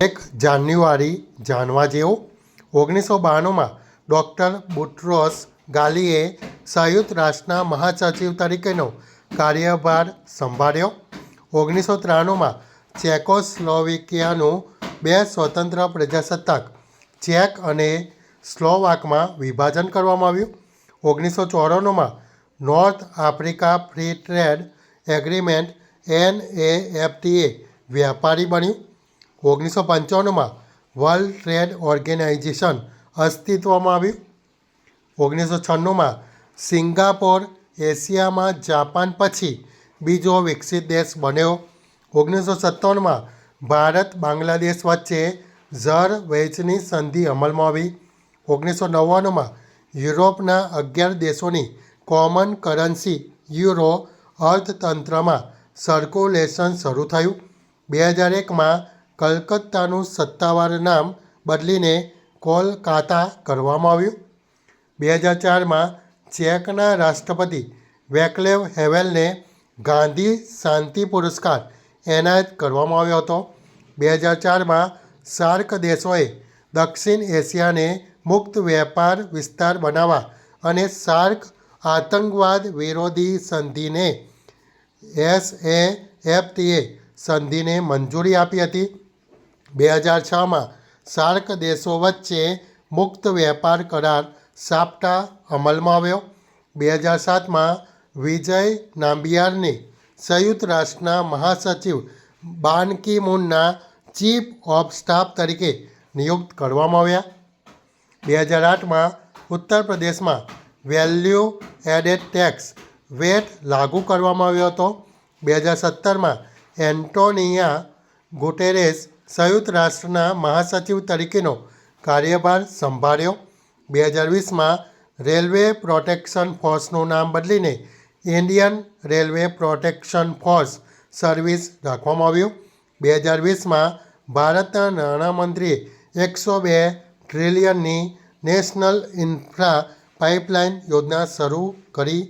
એક જાન્યુઆરી જાણવા જેવું 1992માં ડૉક્ટર બુટ્રોસ ગાલીએ સંયુક્ત રાષ્ટ્રના મહાસચિવ તરીકેનો કાર્યભાર સંભાળ્યો. 1993માં ચેકોસ્લોવાકિયાનું બે સ્વતંત્ર પ્રજાસત્તાક ચેક અને સ્લોવાકમાં વિભાજન કરવામાં આવ્યું. 1994માં north Africa free trade agreement NAFTA વ્યાપારી બન્યું. 1995માં વર્લ્ડ ટ્રેડ ઓર્ગેનાઇઝેશન અસ્તિત્વમાં આવ્યું. 1996માં સિંગાપોર એશિયામાં જાપાન પછી બીજો વિકસિત દેશ બન્યો. 1957માં ભારત બાંગ્લાદેશ વચ્ચે ઝર વહેંચણી સંધિ અમલમાં આવી. 1999માં યુરોપના 11 દેશોની કોમન કરન્સી યુરો અર્થતંત્રમાં સર્ક્યુલેશન શરૂ થયું. 2001માં કલકત્તાનું સત્તાવાર નામ બદલીને કોલકાતા કરવામાં આવ્યું. 2004માં ચેકના રાષ્ટ્રપતિ વેક્લેવ હેવેલને ગાંધી શાંતિ પુરસ્કાર એનાયત કરવામાં આવ્યો હતો. 2004માં સાર્ક દેશોએ દક્ષિણ એશિયાને મુક્ત વેપાર વિસ્તાર બનાવવા અને સાર્ક આતંકવાદ વિરોધી સંધિને SAFTA સંધિને મંજૂરી આપી હતી. 2006માં સાર્ક દેશો વચ્ચે મુક્ત વેપાર કરાર સાપ્ટા અમલમાં આવ્યો. 2007માં વિજય નામ્બિયારને સંયુક્ત રાષ્ટ્રના મહાસચિવ બાન કી મૂનના ચીફ ઓફ સ્ટાફ તરીકે નિયુક્ત કરવામાં આવ્યા. 2008માં ઉત્તર પ્રદેશમાં વેલ્યુ એડેડ ટેક્સ વેટ લાગુ કરવામાં આવ્યો હતો. 2017માં એન્ટોનિયા ગુટેરેસ સંયુક્ત રાષ્ટ્રના મહાસચિવ તરીકેનો કાર્યભાર સંભાળ્યો. 2020માં રેલવે પ્રોટેક્શન ફોર્સનું નામ બદલીને Indian railway protection force service રાખવામાં આવ્યું. 2020માં ભારતના નાણામંત્રીએ 102 ટ્રિલિયનની નેશનલ ઇન્ફ્રા પાઇપલાઇન યોજના શરૂ કરી.